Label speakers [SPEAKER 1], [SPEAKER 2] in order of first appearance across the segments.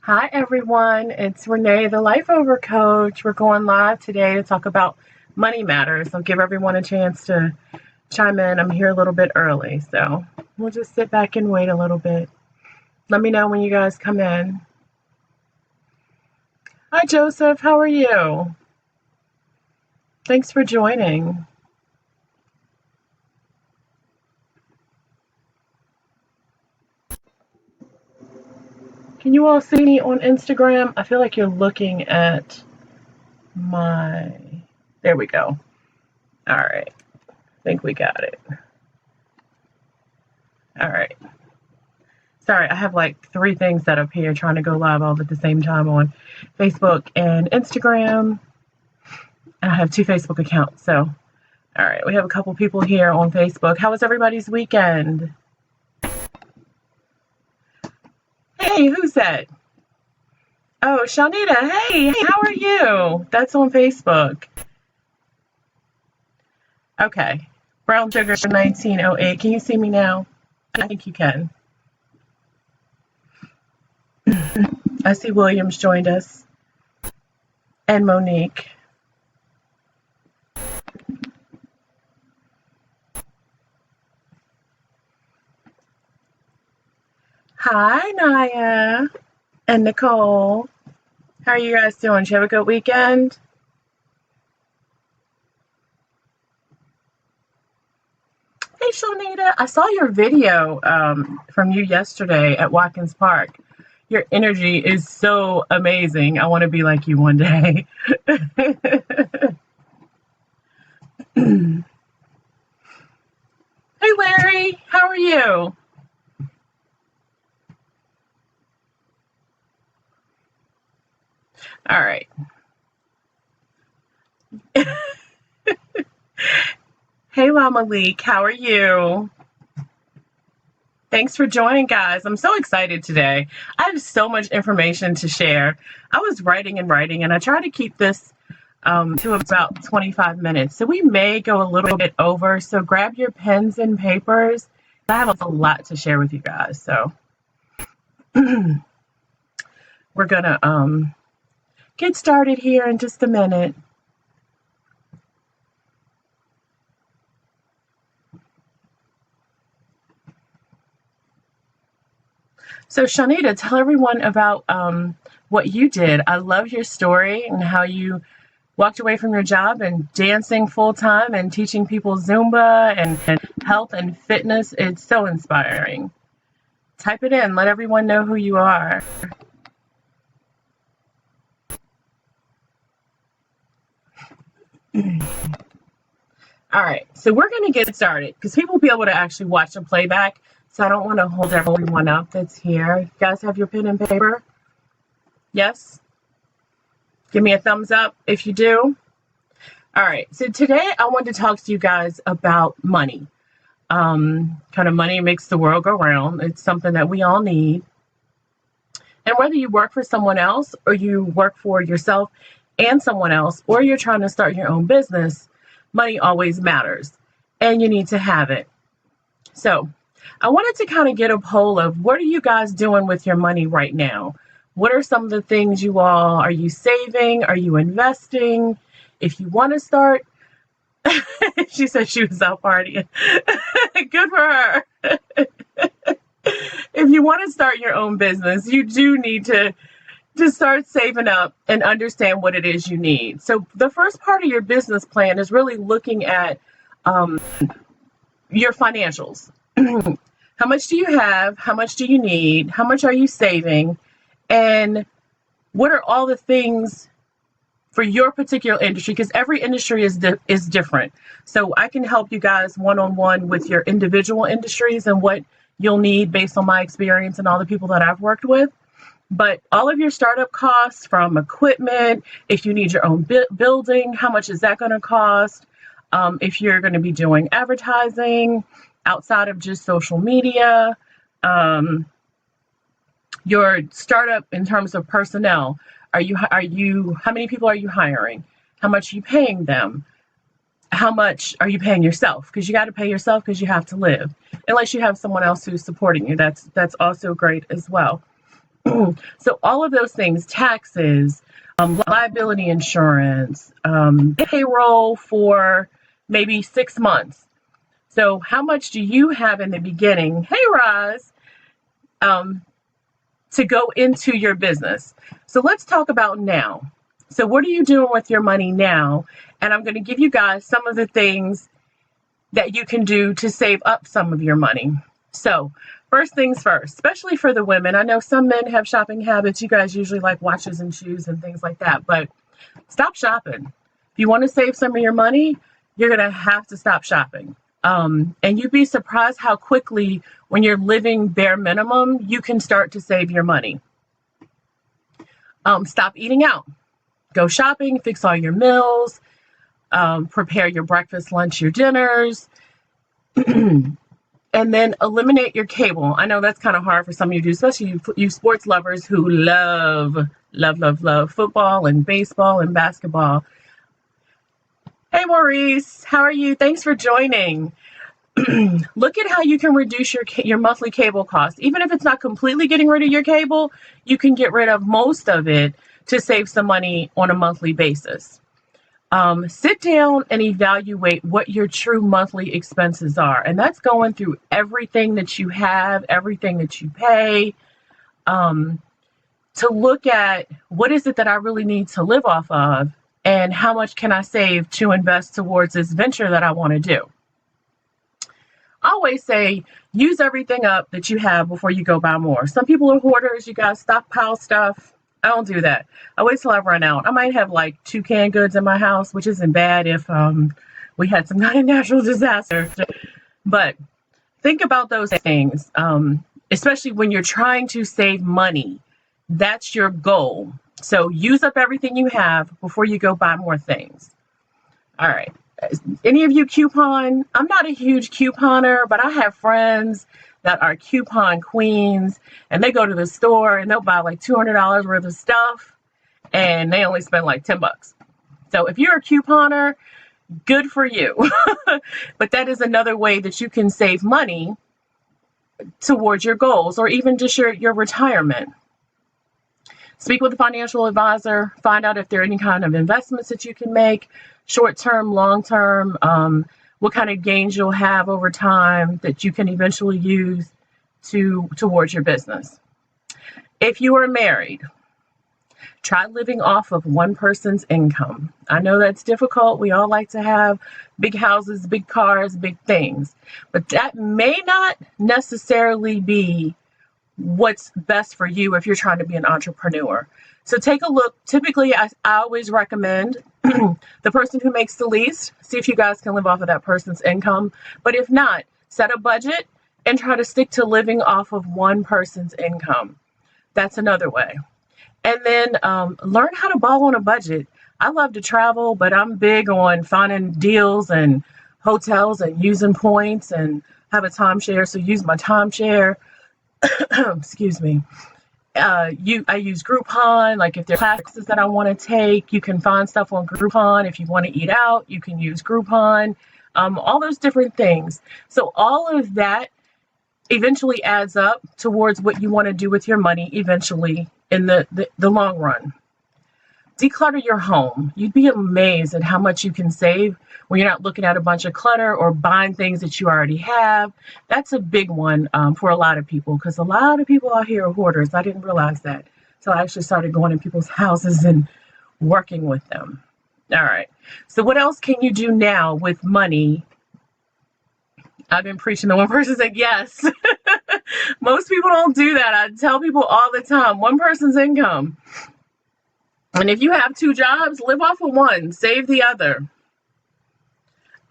[SPEAKER 1] Hi everyone, it's Renee, the Life Over Coach. We're going live today to talk about money matters. I'll give everyone a chance to chime in. I'm here a little bit early, so we'll just sit back and wait a little bit. Let me know when you guys come in. Hi Joseph, how are you? Thanks for joining. Can you all see me on Instagram? I feel like you're looking at there we go. All right, I think we got it. All right. Sorry, I have like 3 things set up here trying to go live all at the same time on Facebook and Instagram. And I have 2 Facebook accounts. So, all right, we have a couple people here on Facebook. How was everybody's weekend? Hey, who's that? Oh, Shanita. Hey, how are you? That's on Facebook. Okay. Brown Sugar 1908. Can you see me now? I think you can. I see Williams joined us. And Monique. Hi, Naya and Nicole. How are you guys doing? Did you have a good weekend? Hey, Shanita. I saw your video from you yesterday at Watkins Park. Your energy is so amazing. I want to be like you one day. Hey, Larry. How are you? All right. Hey, Mama Leek. How are you? Thanks for joining, guys. I'm so excited today. I have so much information to share. I was writing, and I try to keep this to about 25 minutes. So we may go a little bit over. So grab your pens and papers. I have a lot to share with you guys. So we're going to get started here in just a minute. So Shanita, tell everyone about what you did. I love your story and how you walked away from your job and dancing full time and teaching people Zumba and health and fitness. It's so inspiring. Type it in. Let everyone know who you are. All right, so we're going to get started because people will be able to actually watch the playback. So I don't want to hold everyone up that's here. You guys have your pen and paper? Yes? Give me a thumbs up if you do. All right, so today I wanted to talk to you guys about money. Kind of money makes the world go round. It's something that we all need. And whether you work for someone else or you work for yourself and someone else, or you're trying to start your own business, money always matters and you need to have it. So I wanted to kind of get a poll of what are you guys doing with your money right now? What are some of the things are you saving? Are you investing? If you want to start, she said she was out partying. Good for her. If you want to start your own business, you do need to start saving up and understand what it is you need. So the first part of your business plan is really looking at your financials. How much do you have? How much do you need? How much are you saving? And what are all the things for your particular industry? Because every industry is different. So I can help you guys one-on-one with your individual industries and what you'll need based on my experience and all the people that I've worked with. But all of your startup costs from equipment, if you need your own building, how much is that going to cost? If you're going to be doing advertising outside of just social media, your startup in terms of personnel, how many people are you hiring? How much are you paying them? How much are you paying yourself? Because you got to pay yourself because you have to live. Unless you have someone else who's supporting you, that's also great as well. So all of those things, taxes, liability insurance, payroll for maybe 6 months. So how much do you have in the beginning? Hey, Roz, to go into your business. So let's talk about now. So what are you doing with your money now? And I'm going to give you guys some of the things that you can do to save up some of your money. So first things first, especially for the women. I know some men have shopping habits. You guys usually like watches and shoes and things like that, but stop shopping. If you want to save some of your money, you're going to have to stop shopping. And you'd be surprised how quickly, when you're living bare minimum, you can start to save your money. Stop eating out. Go shopping, fix all your meals, prepare your breakfast, lunch, your dinners, and then eliminate your cable. I know that's kind of hard for some of you to do, especially you sports lovers who love football and baseball and basketball. Hey, Maurice, how are you? Thanks for joining. Look at how you can reduce your monthly cable cost. Even if it's not completely getting rid of your cable, you can get rid of most of it to save some money on a monthly basis. Sit down and evaluate what your true monthly expenses are. And that's going through everything that you have, everything that you pay, to look at what is it that I really need to live off of and how much can I save to invest towards this venture that I want to do. I always say, use everything up that you have before you go buy more. Some people are hoarders. You guys stockpile stuff. I don't do that. I wait till I run out. I might have like 2 canned goods in my house, which isn't bad if we had some kind of natural disaster. But think about those things, especially when you're trying to save money. That's your goal. So use up everything you have before you go buy more things. All right. Any of you coupon? I'm not a huge couponer, but I have friends that are coupon queens, and they go to the store and they'll buy like $200 worth of stuff and they only spend like $10. So if you're a couponer, good for you. But that is another way that you can save money towards your goals or even just your retirement. Speak with a financial advisor, find out if there are any kind of investments that you can make, short-term, long-term, what kind of gains you'll have over time that you can eventually use towards your business. If you are married, try living off of one person's income. I know that's difficult. We all like to have big houses, big cars, big things, but that may not necessarily be what's best for you if you're trying to be an entrepreneur. So take a look. Typically, I always recommend the person who makes the least, see if you guys can live off of that person's income. But if not, set a budget and try to stick to living off of one person's income. That's another way. And then learn how to ball on a budget. I love to travel, but I'm big on finding deals and hotels and using points and have a timeshare. So use my timeshare. Excuse me. I use Groupon. Like if there are classes that I want to take, you can find stuff on Groupon. If you want to eat out, you can use Groupon. All those different things. So all of that eventually adds up towards what you want to do with your money eventually in the long run. Declutter your home. You'd be amazed at how much you can save when you're not looking at a bunch of clutter or buying things that you already have. That's a big one for a lot of people, because a lot of people out here are hoarders. I didn't realize that. So I actually started going in people's houses and working with them. All right. So what else can you do now with money? I've been preaching. The one person said yes. Most people don't do that. I tell people all the time, one person's income. And if you have 2 jobs, live off of one, save the other.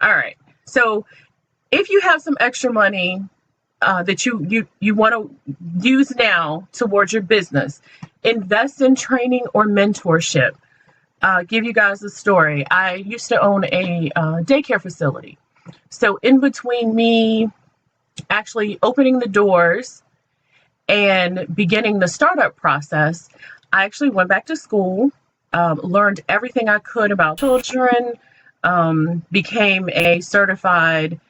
[SPEAKER 1] All right. So if you have some extra money that you want to use now towards your business, invest in training or mentorship. Give you guys a story. I used to own a daycare facility. So in between me actually opening the doors and beginning the startup process, I actually went back to school, learned everything I could about children, became a certified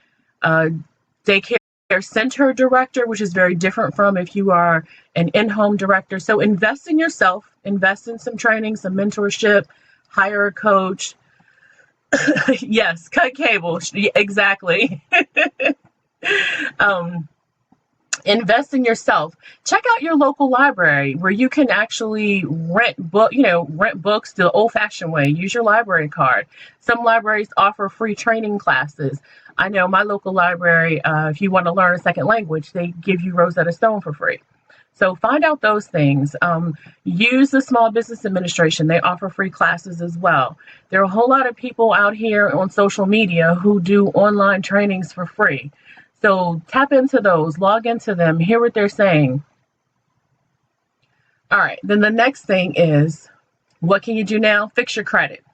[SPEAKER 1] daycare There's center director, which is very different from if you are an in-home director. So invest in yourself, invest in some training, some mentorship, hire a coach. Yes, cut cable. Exactly. um, invest in yourself. Check out your local library where you can actually rent books the old-fashioned way. Use your library card. Some libraries offer free training classes. I know my local library, if you want to learn a second language, they give you Rosetta Stone for free. So find out those things. Use the Small Business Administration. They offer free classes as well. There are a whole lot of people out here on social media who do online trainings for free. So tap into those, log into them, hear what they're saying. All right, then the next thing is, what can you do now? Fix your credit.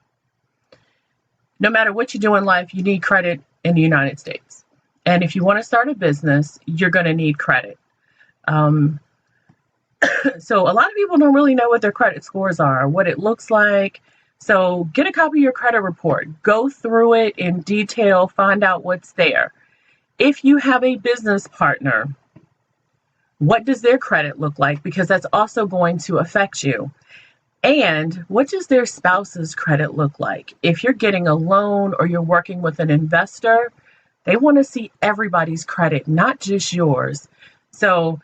[SPEAKER 1] No matter what you do in life, you need credit in the United States. And if you want to start a business, you're going to need credit. So a lot of people don't really know what their credit scores are, what it looks like. So get a copy of your credit report. Go through it in detail, find out what's there. If you have a business partner, what does their credit look like? Because that's also going to affect you. And what does their spouse's credit look like? If you're getting a loan or you're working with an investor, they want to see everybody's credit, not just yours. So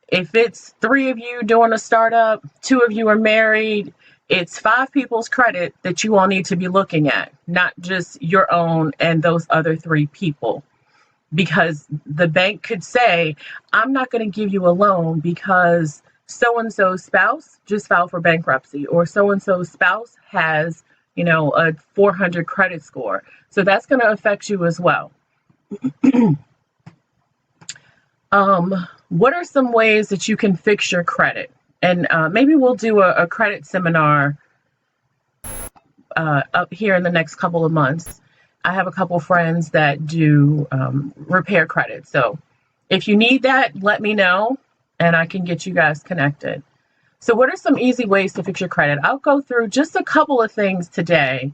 [SPEAKER 1] if it's 3 of you doing a startup, 2 of you are married, it's 5 people's credit that you all need to be looking at, not just your own and those other 3 people. Because the bank could say, I'm not going to give you a loan because so-and-so's spouse just filed for bankruptcy, or so-and-so's spouse has, a 400 credit score. So that's going to affect you as well. What are some ways that you can fix your credit? And maybe we'll do a credit seminar up here in the next couple of months. I have a couple friends that do repair credit. So if you need that, let me know and I can get you guys connected. So what are some easy ways to fix your credit? I'll go through just a couple of things today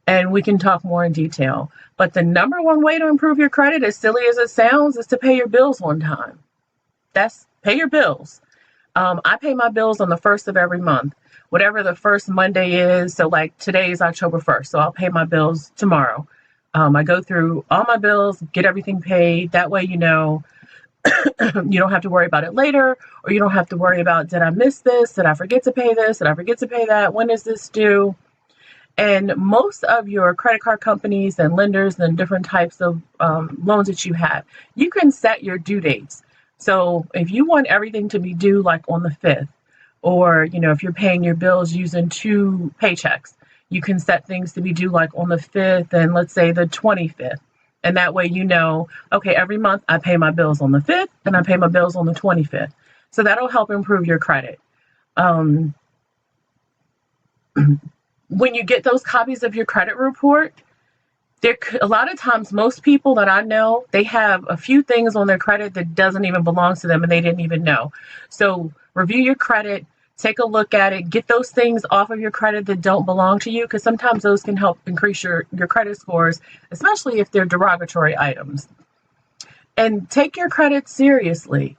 [SPEAKER 1] and we can talk more in detail. But the number one way to improve your credit, as silly as it sounds, is to pay your bills on time. That's pay your bills. I pay my bills on the 1st of every month, whatever the first Monday is. So like today is October 1st. So I'll pay my bills tomorrow. I go through all my bills, get everything paid. That way, you don't have to worry about it later, or you don't have to worry about, did I miss this? Did I forget to pay this? Did I forget to pay that? When is this due? And most of your credit card companies and lenders and different types of loans that you have, you can set your due dates. So if you want everything to be due like on the 5th, or, if you're paying your bills using 2 paychecks, you can set things to be due like on the 5th and let's say the 25th. And that way, okay, every month I pay my bills on the 5th and I pay my bills on the 25th. So that'll help improve your credit. When you get those copies of your credit report, a lot of times, most people that I know, they have a few things on their credit that doesn't even belong to them and they didn't even know. So review your credit, take a look at it, get those things off of your credit that don't belong to you, because sometimes those can help increase your credit scores, especially if they're derogatory items. And take your credit seriously.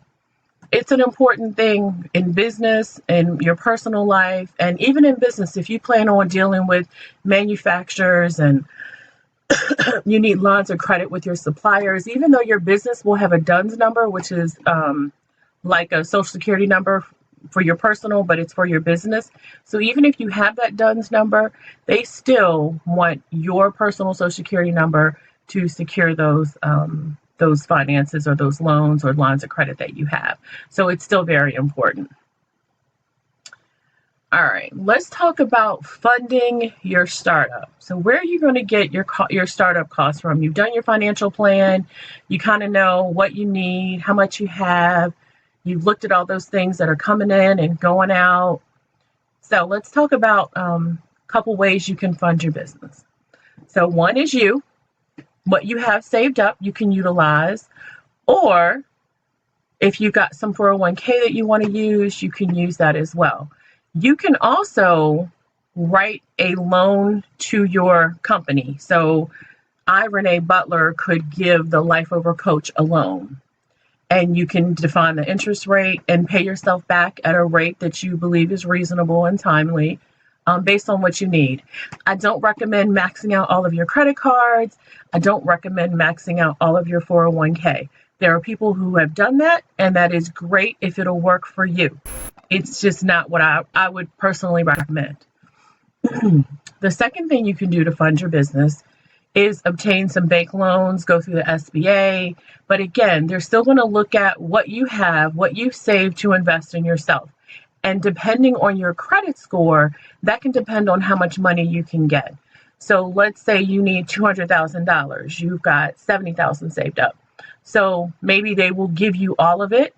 [SPEAKER 1] It's an important thing in business, in your personal life, and even in business. If you plan on dealing with manufacturers and you need lines of credit with your suppliers, even though your business will have a DUNS number, which is like a social security number for your personal, but it's for your business. So even if you have that DUNS number, they still want your personal social security number to secure those finances or those loans or lines of credit that you have. So it's still very important. All right, let's talk about funding your startup. So where are you going to get your startup costs from? You've done your financial plan. You kind of know what you need, how much you have. You've looked at all those things that are coming in and going out. So let's talk about a couple ways you can fund your business. So one is what you have saved up, you can utilize. Or if you've got some 401k that you want to use, you can use that as well. You can also write a loan to your company. So I, Renee Butler, could give the Life Over Coach a loan. and you can define the interest rate and pay yourself back at a rate that you believe is reasonable and timely, based on what you need. I don't recommend maxing out all of your credit cards. I don't recommend maxing out all of your 401k. There are people who have done that, and that is great if it'll work for you. It's just not what I would personally recommend. The second thing you can do to fund your business is obtain some bank loans, go through the SBA. But again, they're still going to look at what you have, what you've saved to invest in yourself. And depending on your credit score, that can depend on how much money you can get. So let's say you need $200,000. You've got $70,000 saved up. So maybe they will give you all of it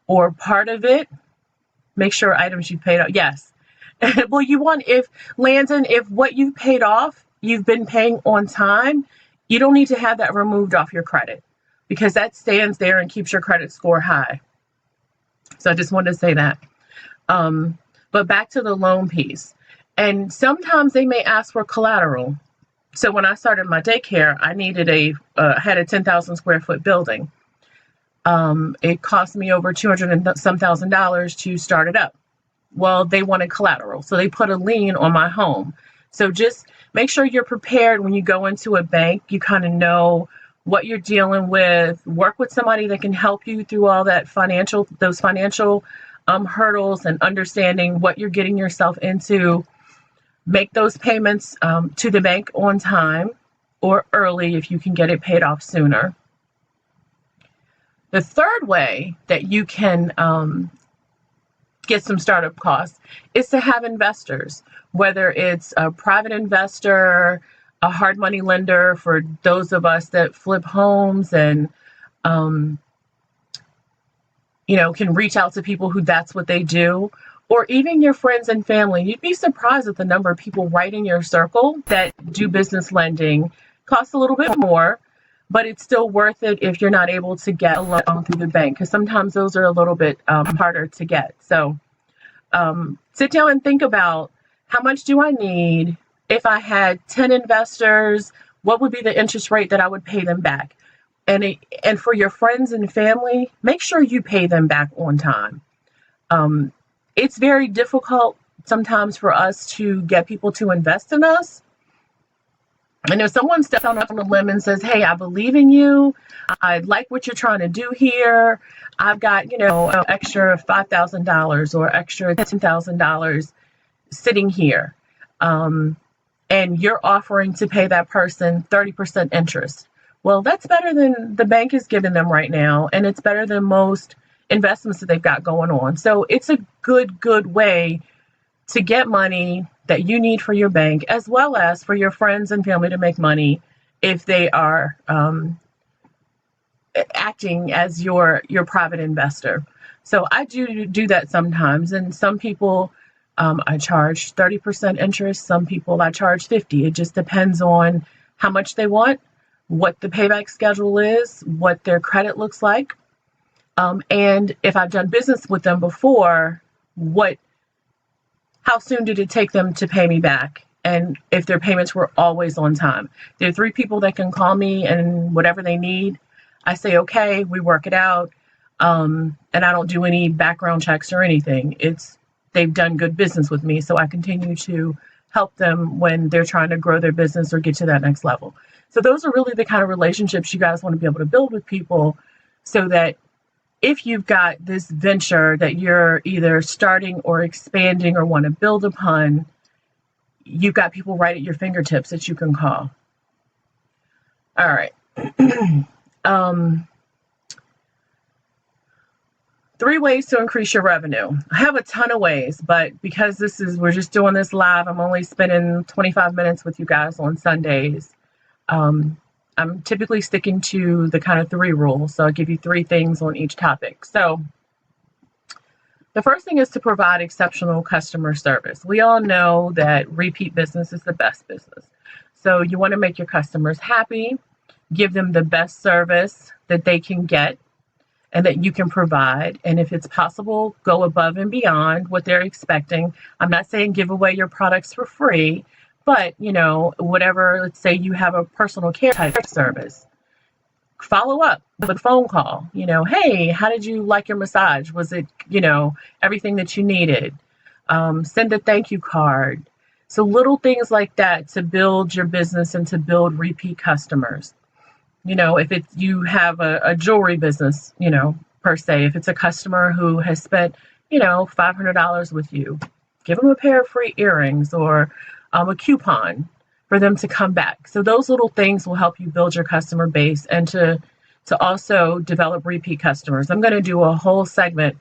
[SPEAKER 1] or part of it. Make sure items you paid off. Yes. Well, you want, if Landon, if what you've paid off, you've been paying on time, you don't need to have that removed off your credit, because that stands there and keeps your credit score high. So I just wanted to say that. But back to the loan piece. And sometimes they may ask for collateral. So when I started my daycare, I needed had a 10,000 square foot building. It cost me over $200 and some thousand to start it up. Well, they wanted collateral, so they put a lien on my home. So just make sure you're prepared when you go into a bank. You kind of know what you're dealing with. Work with somebody that can help you through all that those financial hurdles, and understanding what you're getting yourself into. Make those payments to the bank on time or early if you can get it paid off sooner. The third way that you can get some startup costs is to have investors, whether it's a private investor, a hard money lender for those of us that flip homes and can reach out to people who that's what they do, or even your friends and family. You'd be surprised at the number of people right in your circle that do business lending. Costs a little bit more, but it's still worth it if you're not able to get a loan through the bank, because sometimes those are a little bit harder to get. So sit down and think about, how much do I need? If I had 10 investors, what would be the interest rate that I would pay them back? And for your friends and family, make sure you pay them back on time. It's very difficult sometimes for us to get people to invest in us. And if someone steps out on a limb and says, hey, I believe in you, I like what you're trying to do here, I've got, an extra $5,000 or extra $10,000 sitting here, and you're offering to pay that person 30% interest. Well, that's better than the bank is giving them right now, and it's better than most investments that they've got going on. So it's a good way to get money that you need for your bank, as well as for your friends and family to make money if they are acting as your private investor. So I do that sometimes, and some people I charge 30% interest. Some people I charge 50%. It just depends on how much they want, what the payback schedule is, what their credit looks like, and if I've done business with them before, how soon did it take them to pay me back, and if their payments were always on time. There are 3 people that can call me, and whatever they need, I say, okay, we work it out, and I don't do any background checks or anything. They've done good business with me, so I continue to help them when they're trying to grow their business or get to that next level. So those are really the kind of relationships you guys want to be able to build with people, so that if you've got this venture that you're either starting or expanding or want to build upon, you've got people right at your fingertips that you can call. All right. 3 ways to increase your revenue. I have a ton of ways, but because we're just doing this live, I'm only spending 25 minutes with you guys on Sundays. I'm typically sticking to the kind of 3 rules. So I'll give you 3 things on each topic. So the first thing is to provide exceptional customer service. We all know that repeat business is the best business. So you want to make your customers happy, give them the best service that they can get and that you can provide. And if it's possible, go above and beyond what they're expecting. I'm not saying give away your products for free, but whatever, let's say you have a personal care type of service. follow up with a phone call. Hey, how did you like your massage? Was it, everything that you needed? Send a thank you card. So little things like that to build your business and to build repeat customers. If you have a jewelry business, per se, if it's a customer who has spent, $500 with you, give them a pair of free earrings or a coupon for them to come back. So those little things will help you build your customer base and to also develop repeat customers. I'm going to do a whole segment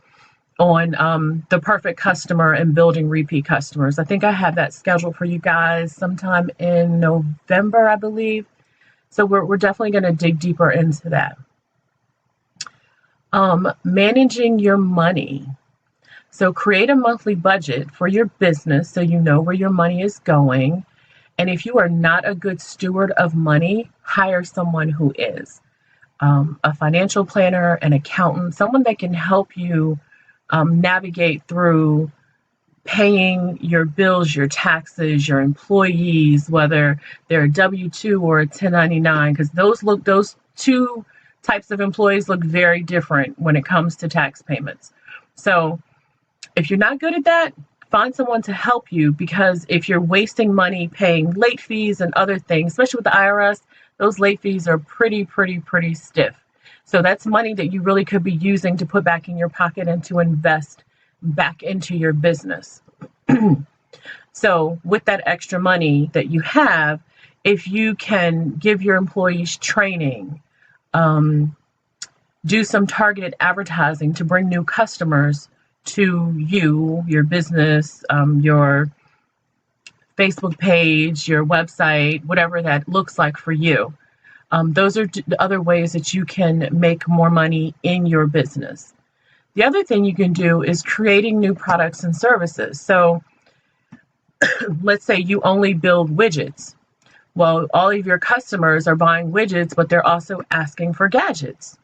[SPEAKER 1] on the perfect customer and building repeat customers. I think I have that scheduled for you guys sometime in November, I believe. So we're definitely going to dig deeper into that. Managing your money. So create a monthly budget for your business so you know where your money is going. And if you are not a good steward of money, hire someone who is. A financial planner, an accountant, someone that can help you navigate through paying your bills, your taxes, your employees, whether they're a W-2 or a 1099, because those two types of employees look very different when it comes to tax payments. So if you're not good at that, find someone to help you, because if you're wasting money paying late fees and other things, especially with the IRS, those late fees are pretty stiff. So that's money that you really could be using to put back in your pocket and to invest back into your business. So with that extra money that you have, if you can give your employees training, do some targeted advertising to bring new customers to you, your business, your Facebook page, your website, whatever that looks like for you. Those are the other ways that you can make more money in your business. The other thing you can do is creating new products and services. So let's say you only build widgets. Well, all of your customers are buying widgets, but they're also asking for gadgets.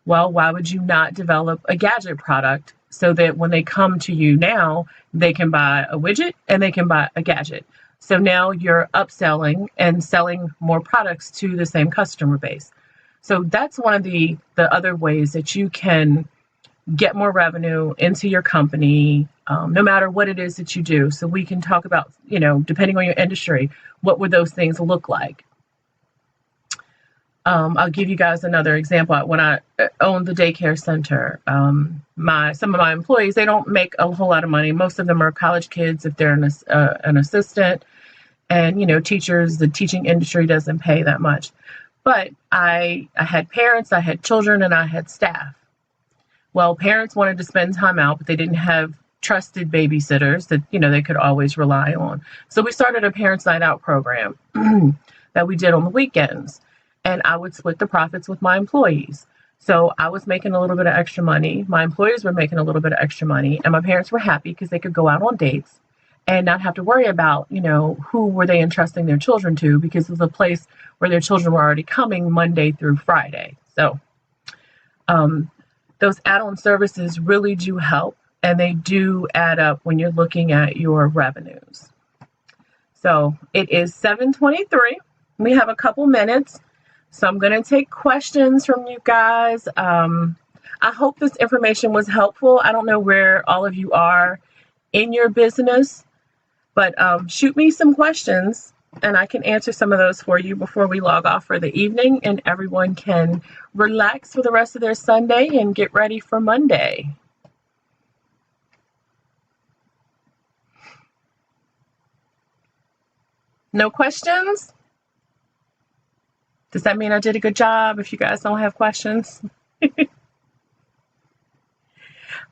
[SPEAKER 1] Well, why would you not develop a gadget product so that when they come to you now, they can buy a widget and they can buy a gadget? So now you're upselling and selling more products to the same customer base. So that's one of the other ways that you can get more revenue into your company, no matter what it is that you do. So we can talk about, depending on your industry, what would those things look like? I'll give you guys another example. When I owned the daycare center, some of my employees, they don't make a whole lot of money. Most of them are college kids if they're an assistant. And, teachers, the teaching industry doesn't pay that much. But I had parents, I had children, and I had staff. Well, parents wanted to spend time out, but they didn't have trusted babysitters that, they could always rely on. So we started a Parents Night Out program that we did on the weekends. And I would split the profits with my employees. So I was making a little bit of extra money. My employees were making a little bit of extra money. And my parents were happy because they could go out on dates and not have to worry about, who were they entrusting their children to, because it was a place where their children were already coming Monday through Friday. So those add-on services really do help, and they do add up when you're looking at your revenues. So it is 7:23. We have a couple minutes. So I'm going to take questions from you guys. I hope this information was helpful. I don't know where all of you are in your business, but shoot me some questions and I can answer some of those for you before we log off for the evening, and everyone can relax for the rest of their Sunday and get ready for Monday. No questions? Does that mean I did a good job if you guys don't have questions?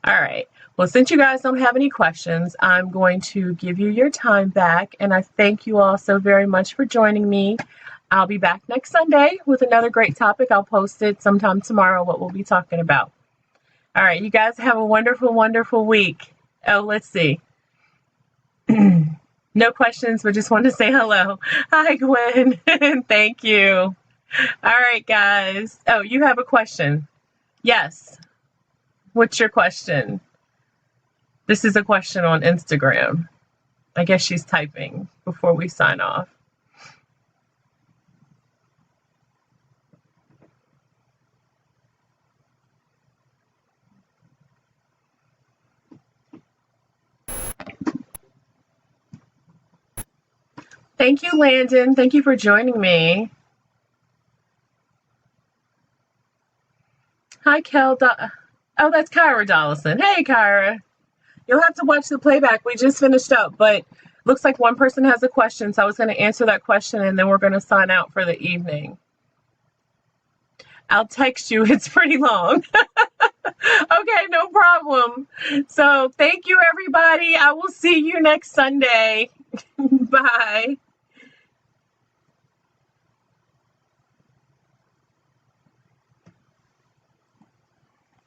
[SPEAKER 1] All right. Well, since you guys don't have any questions, I'm going to give you your time back. And I thank you all so very much for joining me. I'll be back next Sunday with another great topic. I'll post it sometime tomorrow, what we'll be talking about. All right. You guys have a wonderful, wonderful week. Oh, let's see. No questions, but just wanted to say hello. Hi, Gwen. Thank you. All right, guys. Oh, you have a question? Yes. What's your question? This is a question on Instagram. I guess she's typing before we sign off. Thank you, Landon. Thank you for joining me. Hi, Kel. Oh, that's Kyra Dollison. Hey, Kyra. You'll have to watch the playback. We just finished up, but looks like one person has a question, so I was going to answer that question, and then we're going to sign out for the evening. I'll text you. It's pretty long. Okay, no problem. So thank you, everybody. I will see you next Sunday. Bye.